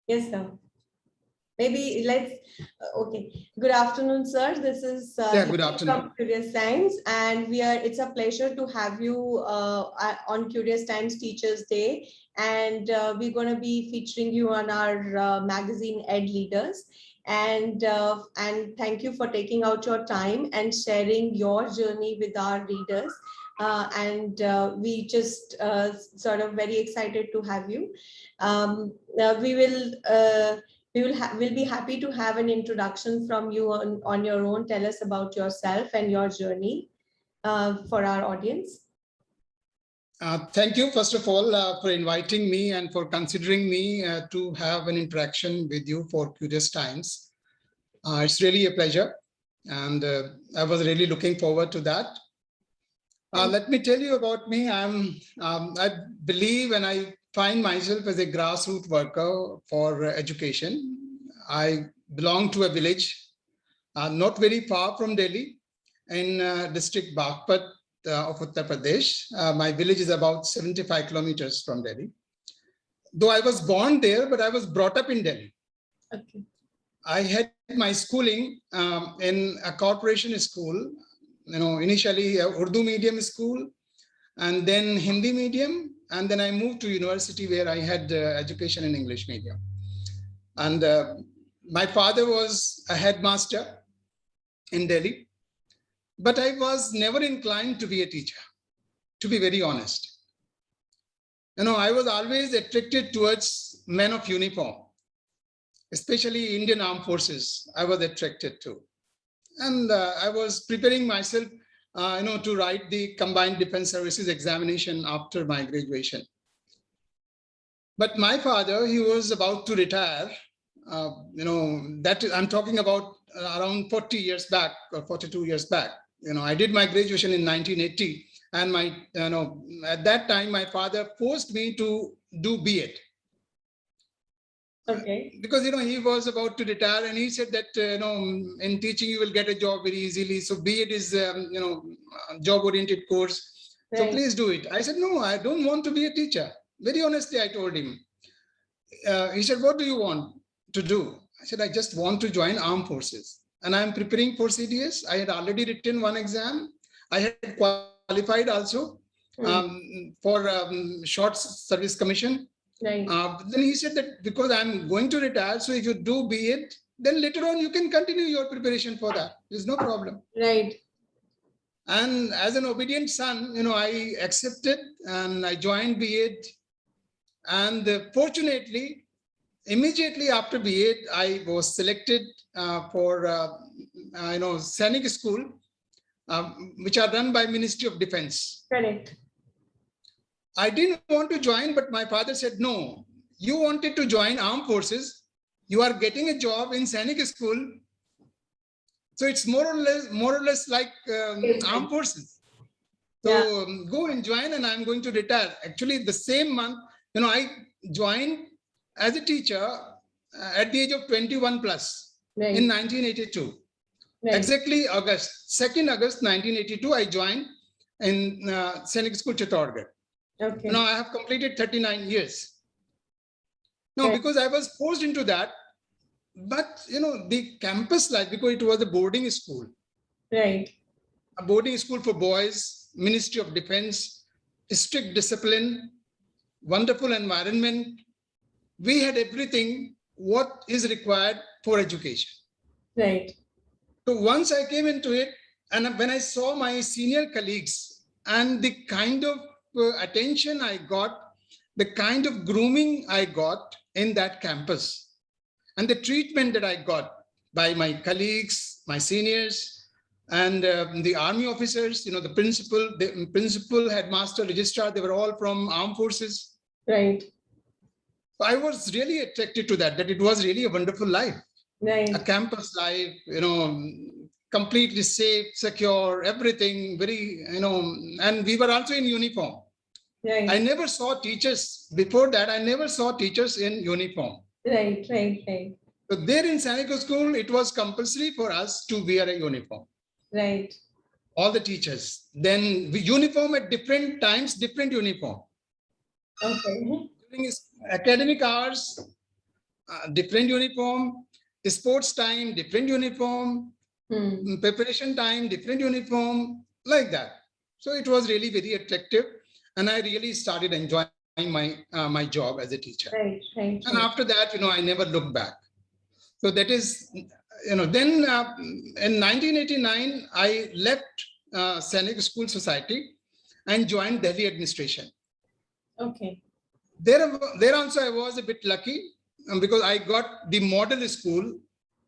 Yes, sir. Maybe let's, okay. Good afternoon, sir. This is Good afternoon. from Curious Times, and it's a pleasure to have you on Curious Times Teachers Day. And we're going to be featuring you on our magazine Ed Leaders. And thank you for taking out your time and sharing your journey with our readers. We just sort of very excited to have you. We'll be happy to have an introduction from you on your own. Tell us about yourself and your journey for our audience. Thank you, first of all, for inviting me and for considering me to have an interaction with you for Curious Times. It's really a pleasure, and I was really looking forward to that. Let me tell you about me. I believe and I find myself as a grassroots worker for education. I belong to a village not very far from Delhi in district Baghpat of Uttar Pradesh. My village is about 75 kilometers from Delhi. Though I was born there, but I was brought up in Delhi. Okay. I had my schooling in a corporation school, initially a Urdu medium school, and then Hindi medium, and then I moved to university where I had education in English medium. And my father was a headmaster in Delhi, but I was never inclined to be a teacher, to be very honest. I was always attracted towards men of uniform, especially Indian Armed Forces. I was attracted to. And I was preparing myself to write the Combined Defense Services examination after my graduation. But my father, he was about to retire. That I'm talking about around 40 years back or 42 years back. I did my graduation in 1980, and at that time my father forced me to do B.Ed. Okay. Because he was about to retire, and he said that in teaching you will get a job very easily. So B.Ed is job-oriented course. Right. So please do it. I said, no, I don't want to be a teacher. Very honestly, I told him. He said, what do you want to do? I said, I just want to join armed forces, and I'm preparing for CDS. I had already written one exam. I had qualified also for short service commission. Right. Then he said that because I'm going to retire, so if you do B.Ed, then later on you can continue your preparation for that. There's no problem. Right. And as an obedient son, I accepted and I joined B.Ed. And fortunately, immediately after B.Ed, I was selected for Sainik school, which are run by Ministry of Defense. Correct. I didn't want to join, but my father said, no, you wanted to join armed forces. You are getting a job in Sainik school. So it's more or less like armed forces. So go and join, and I'm going to retire. Actually, the same month, I joined as a teacher at the age of 21 plus in 1982. Right. Exactly August, 2nd August 1982, I joined in Sainik School, Chittorgarh. Okay. Now I have completed 39 years. No, because I was forced into that. But, the campus life, because it was a boarding school. Right. A boarding school for boys, Ministry of Defense, strict discipline, wonderful environment. We had everything what is required for education. Right. So once I came into it, and when I saw my senior colleagues and the kind of attention I got, the kind of grooming I got in that campus, and the treatment that I got by my colleagues, my seniors, and the army officers, the principal, headmaster, registrar, they were all from armed forces. Right. So I was really attracted to that it was really a wonderful life. Right. A campus life, completely safe, secure, everything very, and we were also in uniform. Right. I never saw teachers, before that, I never saw teachers in uniform. Right. So there in Sainik school, it was compulsory for us to wear a uniform. Right. All the teachers. Then we uniform at different times, different uniform. Okay. During academic hours, different uniform, sports time, different uniform, preparation time, different uniform, like that. So it was really very attractive, and I really started enjoying my job as a teacher. Right, right, And right. after that, I never looked back. So that is, then in 1989, I left Sainik School Society and joined Delhi administration. Okay. There also I was a bit lucky because I got the model school.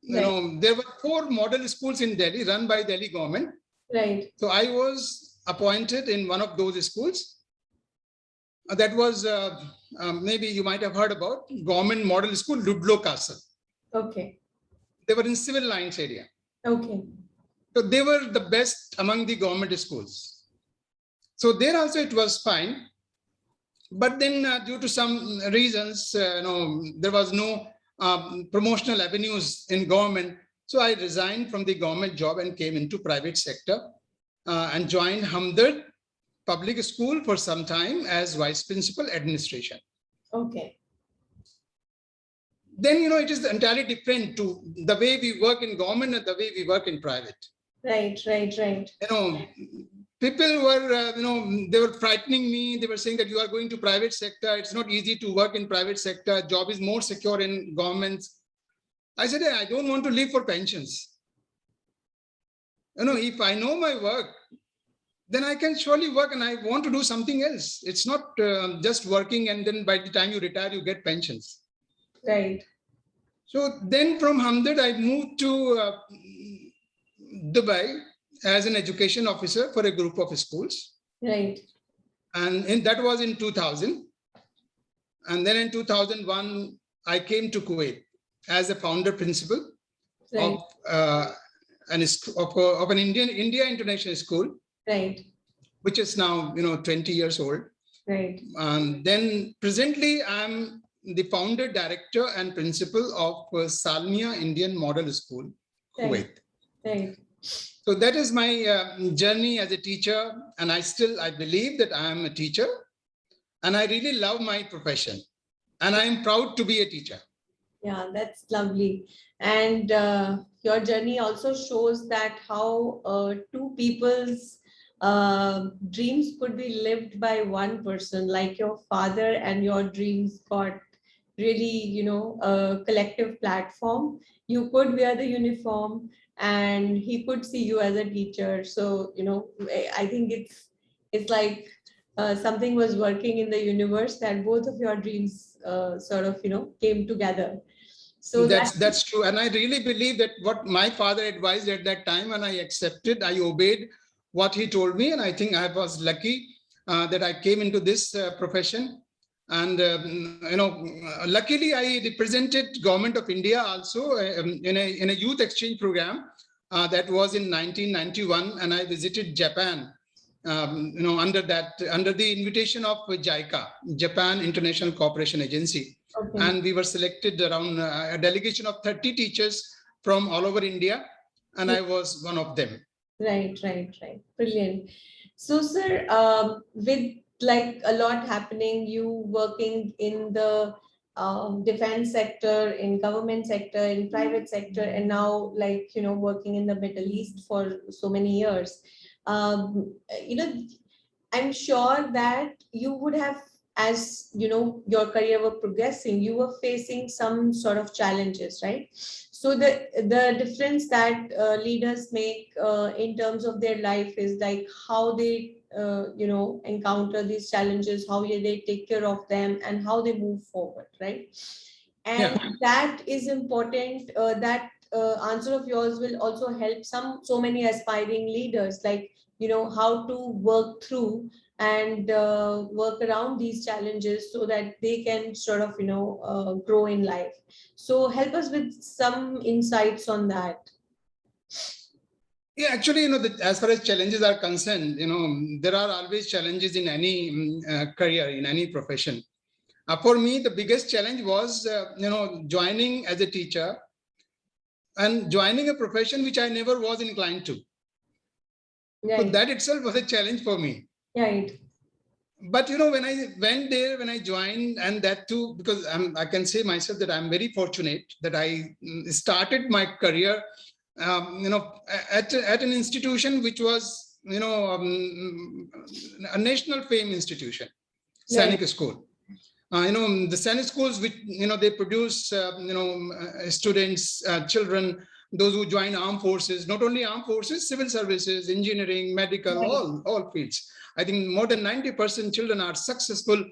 Right. There were 4 model schools in Delhi run by Delhi government. Right. So I was appointed in one of those schools. That was maybe you might have heard about government model school, Ludlow Castle. Okay. They were in civil lines area. Okay. So they were the best among the government schools. So there also it was fine. But then due to some reasons, there was no promotional avenues in government. So I resigned from the government job and came into private sector and joined Hamdard Public School for some time as vice principal administration. Okay. Then, it is entirely different to the way we work in government and the way we work in private. Right, right, right. People were, they were frightening me. They were saying that you are going to private sector. It's not easy to work in private sector. Job is more secure in governments. I said, I don't want to live for pensions. If I know my work, then I can surely work, and I want to do something else. It's not just working and then by the time you retire, you get pensions. Right. So then from Hamdard, I moved to Dubai as an education officer for a group of schools. Right. And that was in 2000. And then in 2001, I came to Kuwait as a founder principal Right. of an India International School, Right. which is now 20 years old. Right. And then presently, I'm the founder, director, and principal of Salmiya Indian Model School, Kuwait. Right. So that is my journey as a teacher, and I believe that I am a teacher, and I really love my profession, and I am proud to be a teacher. Yeah, that's lovely. And your journey also shows that how two people's dreams could be lived by one person, like your father, and your dreams got really, a collective platform. You could wear the uniform and he could see you as a teacher. So, I think it's like something was working in the universe that both of your dreams sort of, came together. So that's true. And I really believe that what my father advised at that time, and I accepted, I obeyed what he told me. And I think I was lucky that I came into this profession. And, luckily I represented Government of India also in a youth exchange program that was in 1991. And I visited Japan, under the invitation of JICA, Japan International Cooperation Agency. Okay. And we were selected around a delegation of 30 teachers from all over India. And I was one of them. Right. Brilliant. So, sir, with like a lot happening, you working in the defense sector, in government sector, in private sector, and now working in the Middle East for so many years. I'm sure that you would have, as your career were progressing, you were facing some sort of challenges, right? So the difference that leaders make in terms of their life is like how they encounter these challenges, how they take care of them, and how they move forward, right? And that is important. That answer of yours will also help so many aspiring leaders, like how to work through and work around these challenges so that they can sort of grow in life. So help us with some insights on that. Yeah, actually, as far as challenges are concerned, there are always challenges in any career, in any profession. For me, the biggest challenge was, joining as a teacher and joining a profession which I never was inclined to. Right. So that itself was a challenge for me. Right. but when I went there, when I joined, and that too, because I can say myself that I'm very fortunate that I started my career, at an institution which was, a national fame institution, Right. Sainik School. The Sainik schools, which, they produce, students, children, those who join armed forces, not only armed forces, civil services, engineering, medical, Right. all fields. I think more than 90% children are successful,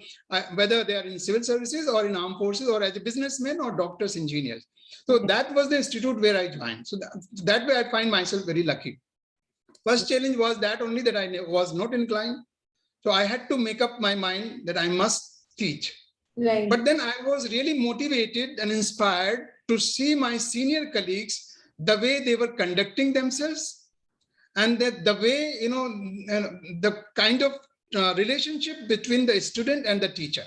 whether they are in civil services or in armed forces or as a businessman or doctors, engineers. So that was the institute where I joined. So that way I find myself very lucky. First challenge was that only, that I was not inclined. So I had to make up my mind that I must teach. Right. But then I was really motivated and inspired to see my senior colleagues, the way they were conducting themselves, and that the way, the kind of relationship between the student and the teacher,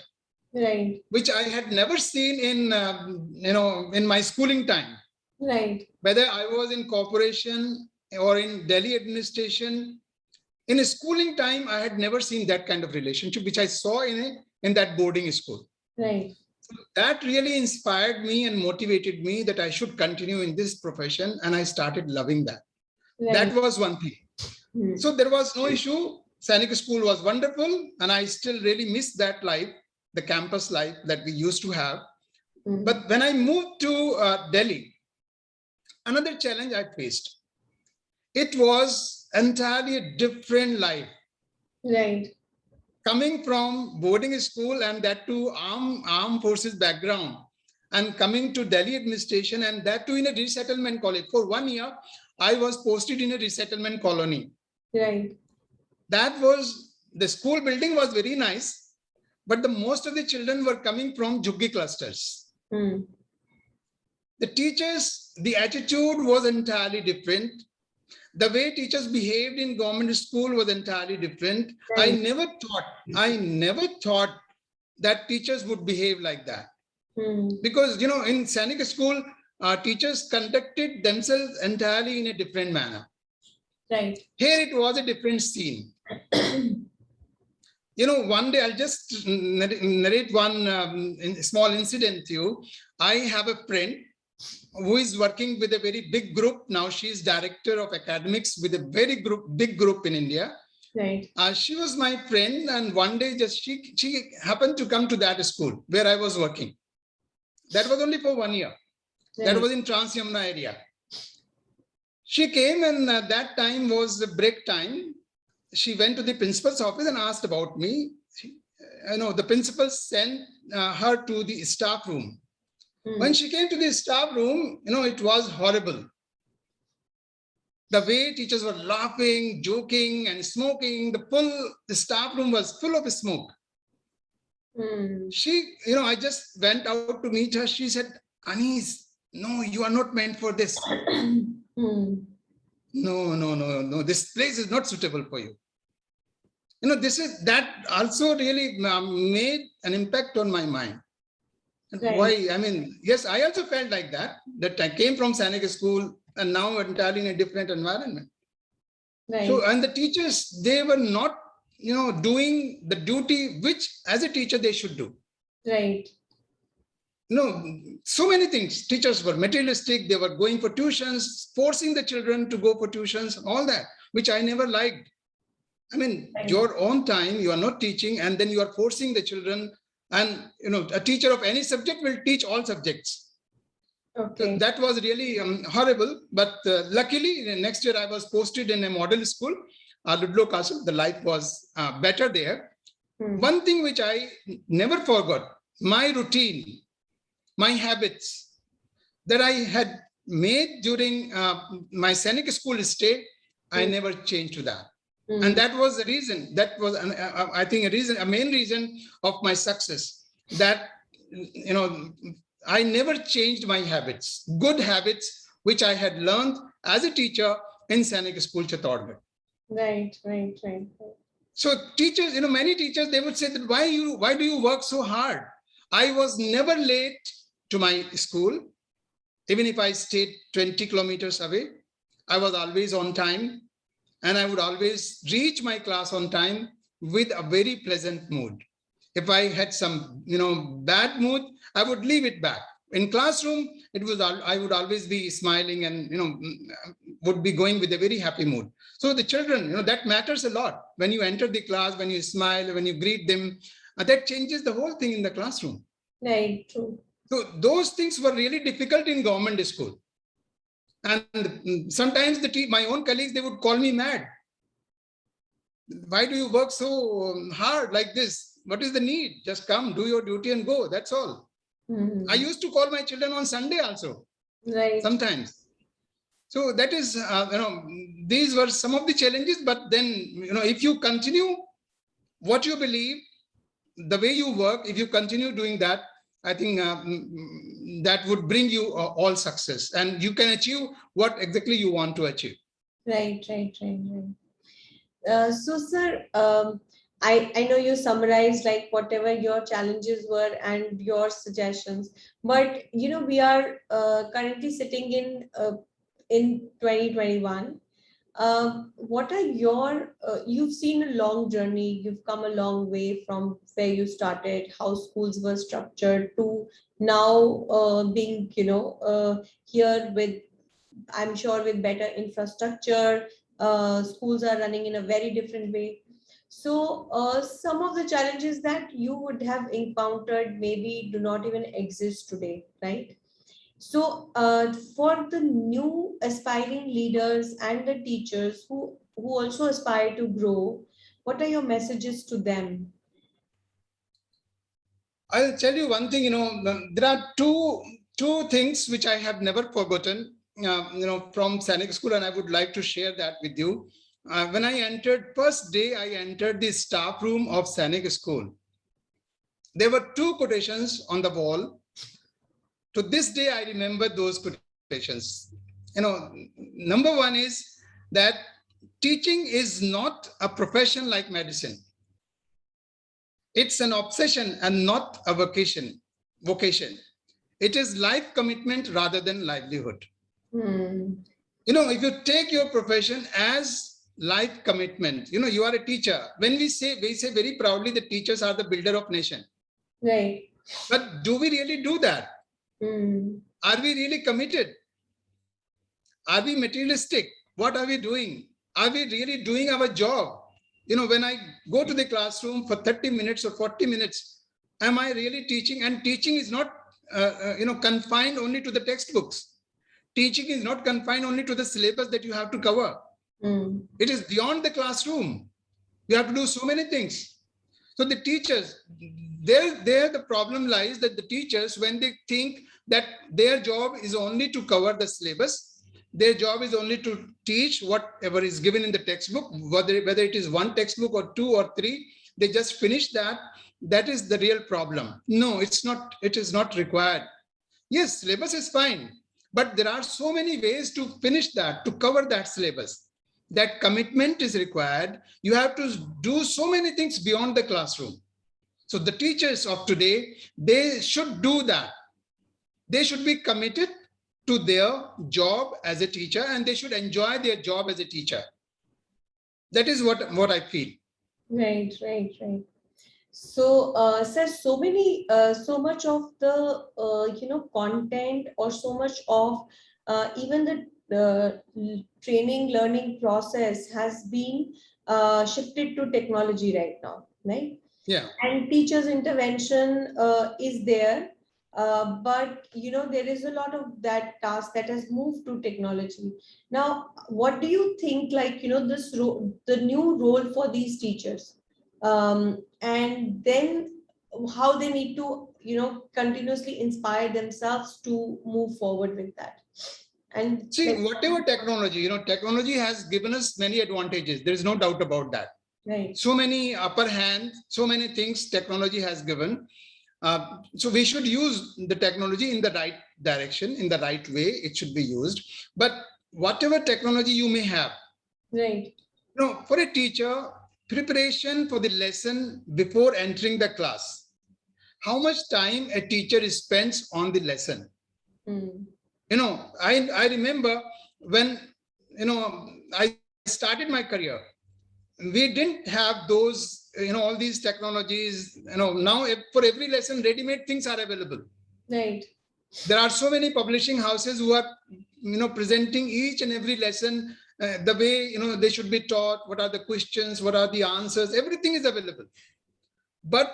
Right. which I had never seen in my schooling time. Right. Whether I was in corporation or in Delhi administration, in a schooling time, I had never seen that kind of relationship, which I saw in that boarding school. Right. That really inspired me and motivated me that I should continue in this profession, and I started loving that. Right. That was one thing. So there was no issue. Sainik School was wonderful, and I still really miss that life, the campus life that we used to have. But when I moved to Delhi, another challenge I faced. It was entirely a different life. Right. Coming from boarding school, and that to armed forces background, and coming to Delhi administration, and that too in a resettlement college. For 1 year, I was posted in a resettlement colony. Right. That was, the school building was very nice, but the most of the children were coming from Juggi clusters. The teachers, the attitude was entirely different. The way teachers behaved in government school was entirely different. Right. I never thought that teachers would behave like that. Because, in Sainik School, teachers conducted themselves entirely in a different manner. Right. Here it was a different scene. One day I'll just narrate one small incident to you. I have a friend who is working with a very big group. Now she's director of academics with a very big group in India. Right. She was my friend, and one day she happened to come to that school where I was working. That was only for 1 year. Right. That was in Trans Yamuna area. She came, and that time was the break time. She went to the principal's office and asked about me. The principal sent her to the staff room. When she came to the staff room, it was horrible. The way teachers were laughing, joking, and smoking, the staff room was full of smoke. She, I just went out to meet her. She said, "Anis, no, you are not meant for this. No. This place is not suitable for you." That also really made an impact on my mind. Right. Why? I mean, yes, I also felt like that I came from Sainik School and now entirely in a different environment. Right. So, and the teachers, they were not, doing the duty which as a teacher they should do. Right. So many things. Teachers were materialistic. They were going for tuitions, forcing the children to go for tuitions, all that, which I never liked. I mean, right. Your own time, you are not teaching, and then you are forcing the children. And, a teacher of any subject will teach all subjects. Okay. So that was really horrible. But luckily, next year I was posted in a model school, Ludlow Castle. The life was better there. One thing which I never forgot, my routine, my habits that I had made during my Sainik School stay, I never changed to that. And that was the reason, I think a main reason of my success, that, I never changed my habits, good habits, which I had learned as a teacher in Sainik School, Chittorgarh. Right. So teachers, many teachers, they would say that, why do you work so hard? I was never late to my school. Even if I stayed 20 kilometers away, I was always on time. And I would always reach my class on time. with a very pleasant mood. If I had some, bad mood, I would leave it back. In classroom, I would always be smiling and, would be going with a very happy mood. So the children, that matters a lot. When you enter the class, when you smile, when you greet them, that changes the whole thing in the classroom. Right, true. So those things were really difficult in government school. And sometimes my own colleagues, they would call me mad. Why do you work so hard like this? What is the need? Just come, do your duty and go. That's all. I used to call my children on Sunday also. Right. Sometimes. So that is, these were some of the challenges. But then, if you continue what you believe, the way you work, if you continue doing that, I think that would bring you all success, and you can achieve what exactly you want to achieve. Right. So, sir, I know you summarized like whatever your challenges were and your suggestions, but we are currently sitting in 2021. What are your you've seen a long journey, you've come a long way from where you started, how schools were structured, to now being here with, I'm sure, with better infrastructure. Schools are running in a very different way. So some of the challenges that you would have encountered maybe do not even exist today, right? So, for the new aspiring leaders and the teachers who also aspire to grow, what are your messages to them? I'll tell you one thing. There are two things which I have never forgotten. From Sainik School, and I would like to share that with you. When I entered, first day I entered the staff room of Sainik School, there were two quotations on the wall. To this day, I remember those quotations. Number one is that teaching is not a profession like medicine. It's an obsession and not a vocation. It is life commitment rather than livelihood. If you take your profession as life commitment, you are a teacher. When we say very proudly that teachers are the builder of nation. Right. But do we really do that? Are we really committed? Are we materialistic? What are we doing? Are we really doing our job? When I go to the classroom for 30 minutes or 40 minutes, am I really teaching? And teaching is not, confined only to the textbooks. Teaching is not confined only to the syllabus that you have to cover. It is beyond the classroom. You have to do so many things. So the teachers, there the problem lies that the teachers, when they think that their job is only to cover the syllabus, their job is only to teach whatever is given in the textbook, whether it is one textbook or two or three, they just finish that. That is the real problem. No, it's not. It is not required. Yes, syllabus is fine, but there are so many ways to finish that, to cover that syllabus. That commitment is required. You have to do so many things beyond the classroom. So the teachers of today, they should do that. They should be committed to their job as a teacher, and they should enjoy their job as a teacher. That is what I feel. Right. So, sir, so much of the content, or so much of even the training learning process has been shifted to technology right now, right? Yeah. And teachers' intervention is there, but there is a lot of that task that has moved to technology. Now, what do you think? Like the new role for these teachers, and then how they need to continuously inspire themselves to move forward with that. And see, whatever technology, technology has given us many advantages. There is no doubt about that. Right. So many upper hand, so many things technology has given. So we should use the technology in the right direction, in the right way. It should be used. But whatever technology you may have, right. For a teacher, preparation for the lesson before entering the class. How much time a teacher spends on the lesson? I remember when I started my career. we didn't have those, all these technologies, now for every lesson, ready-made things are available. Right. There are so many publishing houses who are, presenting each and every lesson the way, they should be taught, what are the questions, what are the answers, everything is available. But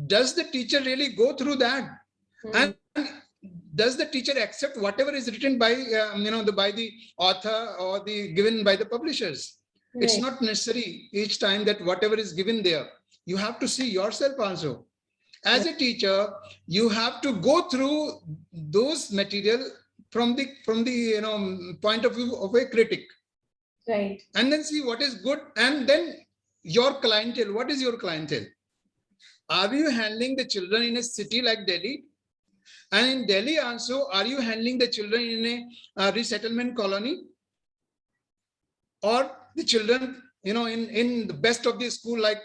does the teacher really go through that? And does the teacher accept whatever is written by, by the author or given by the publishers? Right. It's not necessary each time that whatever is given there, you have to see yourself also. As a teacher, you have to go through those material from the point of view of a critic. Right. And then see what is good. And then your clientele, what is your clientele? Are you handling the children in a city like Delhi? And in Delhi also, are you handling the children in a resettlement colony? Or the children, in the best of the school like,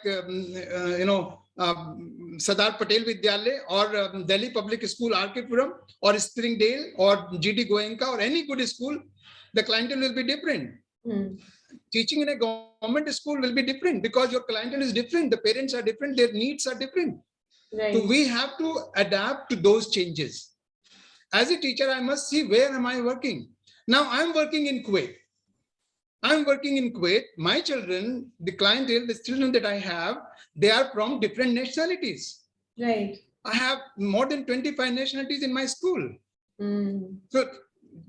Sardar Patel Vidyalaya or Delhi Public School, Arkipuram, or Springdale or GD Goenka or any good school, the clientele will be different. Teaching in a government school will be different because your clientele is different. The parents are different. Their needs are different. Right. So we have to adapt to those changes. As a teacher, I must see where am I working. Now I'm working in Kuwait. My children, the clientele, the children that I have, they are from different nationalities. Right. I have more than 25 nationalities in my school. So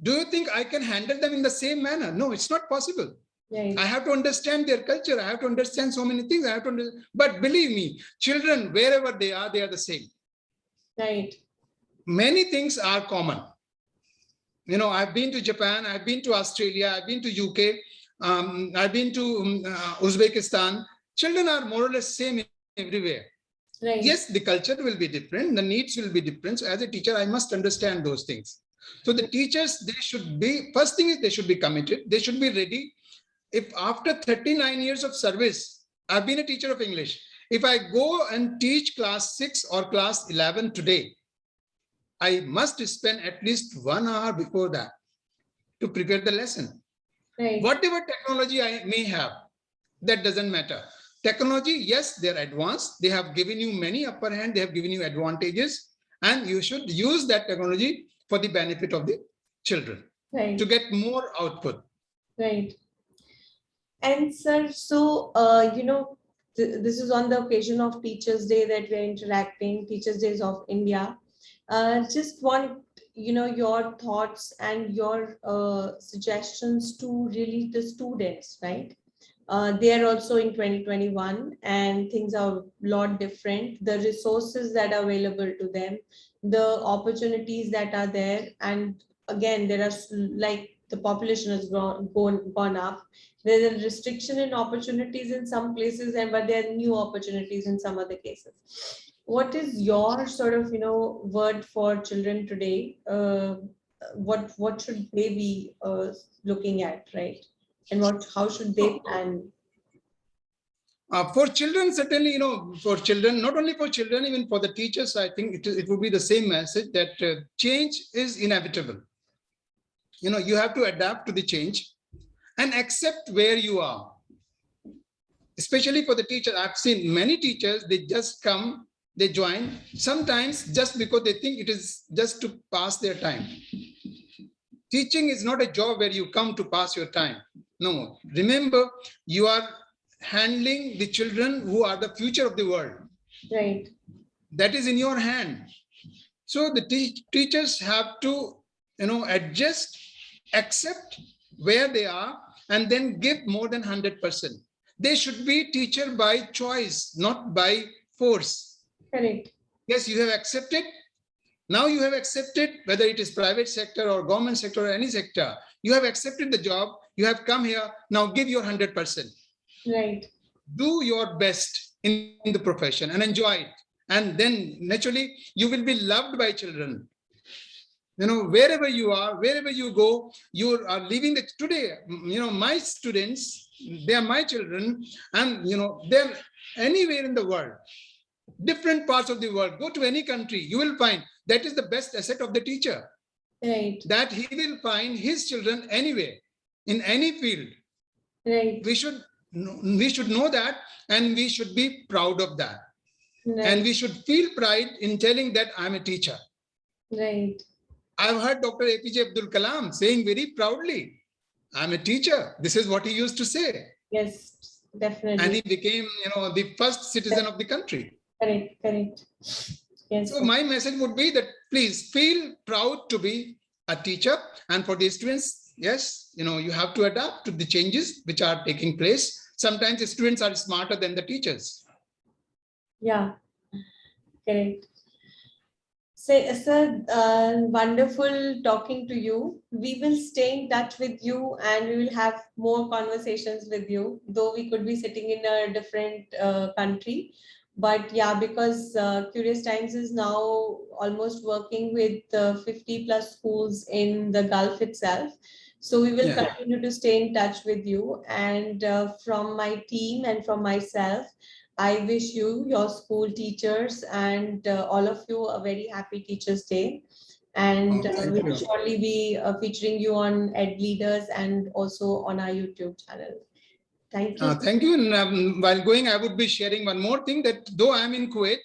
do you think I can handle them in the same manner? No, it's not possible. Right. I have to understand their culture. I have to understand so many things. But believe me, children, wherever they are the same. Right. Many things are common. I've been to Japan, I've been to Australia, I've been to UK, I've been to Uzbekistan. Children are more or less same everywhere. Right. Yes, the culture will be different, the needs will be different. So as a teacher, I must understand those things. So the teachers, they should be, first thing is they should be committed. They should be ready. If after 39 years of service, I've been a teacher of English. If I go and teach class 6 or class 11 today, I must spend at least 1 hour before that to prepare the lesson. Right. Whatever technology I may have, that doesn't matter. Technology, yes, they're advanced. They have given you many upper hand. They have given you advantages. And you should use that technology for the benefit of the children. Right. To get more output. Right. And sir, so, this is on the occasion of Teachers' Day that we're interacting, Teachers' Days of India. Just want, your thoughts and your suggestions to really the students, right? They are also in 2021 and things are a lot different. The resources that are available to them, the opportunities that are there. And again, there are like the population has gone up. There's a restriction in opportunities in some places, but there are new opportunities in some other cases. What is your sort of, word for children today? What should they be looking at, right? And how should they plan? For children, certainly, for children, not only for children, even for the teachers, I think it would be the same message that change is inevitable. You have to adapt to the change and accept where you are. Especially for the teacher, I've seen many teachers, they just come, they join, sometimes just because they think it is just to pass their time. Teaching is not a job where you come to pass your time. No, remember, you are handling the children who are the future of the world. Right. That is in your hand. So the teachers have to, adjust, accept where they are, and then give more than 100%. They should be teacher by choice, not by force. Correct. Yes, you have accepted. Now you have accepted, whether it is private sector or government sector or any sector, you have accepted the job, you have come here, now give your 100%. Right. Do your best in the profession and enjoy it. And then naturally, you will be loved by children. Wherever you are, wherever you go, you are leaving it today. My students, they are my children, and, they're anywhere in the world, different parts of the world. Go to any country, you will find that is the best asset of the teacher. Right. That he will find his children anywhere, in any field. Right. We should know that, and we should be proud of that. Right. And we should feel pride in telling that I'm a teacher. Right. I've heard Dr. APJ Abdul Kalam saying very proudly, I'm a teacher. This is what he used to say. Yes, definitely. And he became, the first citizen of the country. Correct, correct. Yes. So my message would be that please feel proud to be a teacher. And for the students, yes, you have to adapt to the changes which are taking place. Sometimes the students are smarter than the teachers. Yeah, correct. Sir, wonderful talking to you. We will stay in touch with you and we will have more conversations with you, though we could be sitting in a different country. But yeah, because Curious Times is now almost working with 50 plus schools in the Gulf itself. So we will continue to stay in touch with you. And from my team and from myself, I wish you, your school teachers, and all of you a very happy Teachers' Day. And we will surely be featuring you on Ed Leaders and also on our YouTube channel. Thank you. Thank you. And while going, I would be sharing one more thing, that though I'm in Kuwait,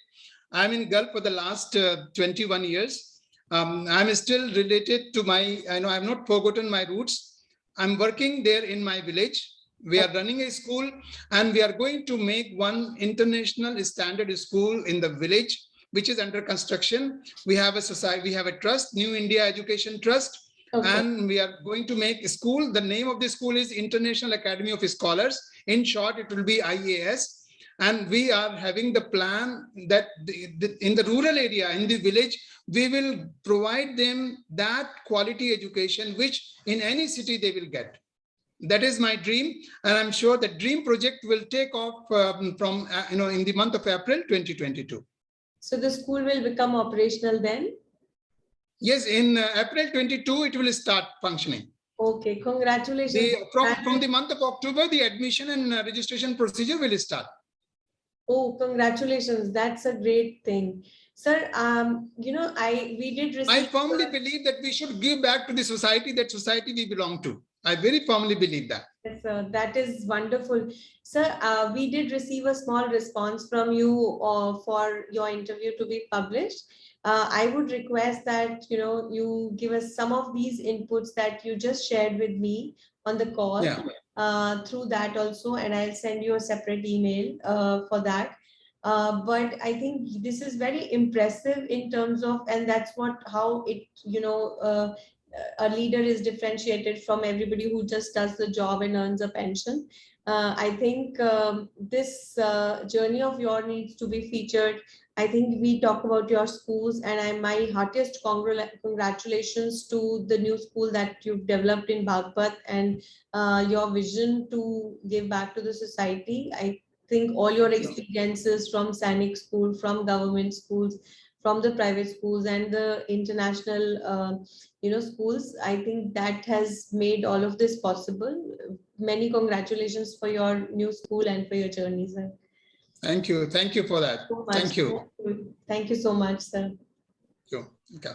I'm in Gulf for the last 21 years. I'm still related to I've not forgotten my roots. I'm working there in my village. We are running a school, and we are going to make one international standard school in the village, which is under construction. We have a society, we have a trust, New India Education Trust. Okay. And we are going to make a school. The name of the school is International Academy of Scholars. In short, it will be IAS. And we are having the plan that in the rural area, in the village, we will provide them that quality education, which in any city they will get. That is my dream. And I'm sure the dream project will take off from, in the month of April, 2022. So the school will become operational then? Yes, in April 22, it will start functioning. Okay, congratulations. From the month of October, the admission and registration procedure will start. Oh, congratulations. That's a great thing. Sir, we did receive... I firmly believe that we should give back to the society, that society we belong to. I very firmly believe that. Yes, sir. That is wonderful. Sir, we did receive a small response from you for your interview to be published. I would request that, you give us some of these inputs that you just shared with me on the call. Yeah. Through that also, and I'll send you a separate email for that. But I think this is very impressive in terms of, and that's how it, a leader is differentiated from everybody who just does the job and earns a pension. I think this journey of yours needs to be featured. I think we talk about your schools, and my heartiest congratulations to the new school that you've developed in Bagpat, and your vision to give back to the society. I think all your experiences from Sainik School, from government schools, from the private schools, and the international schools, I think that has made all of this possible. Many congratulations for your new school and for your journey, sir. Thank you. Thank you for that. So much. Thank you. Thank you so much, sir. Sure. Okay.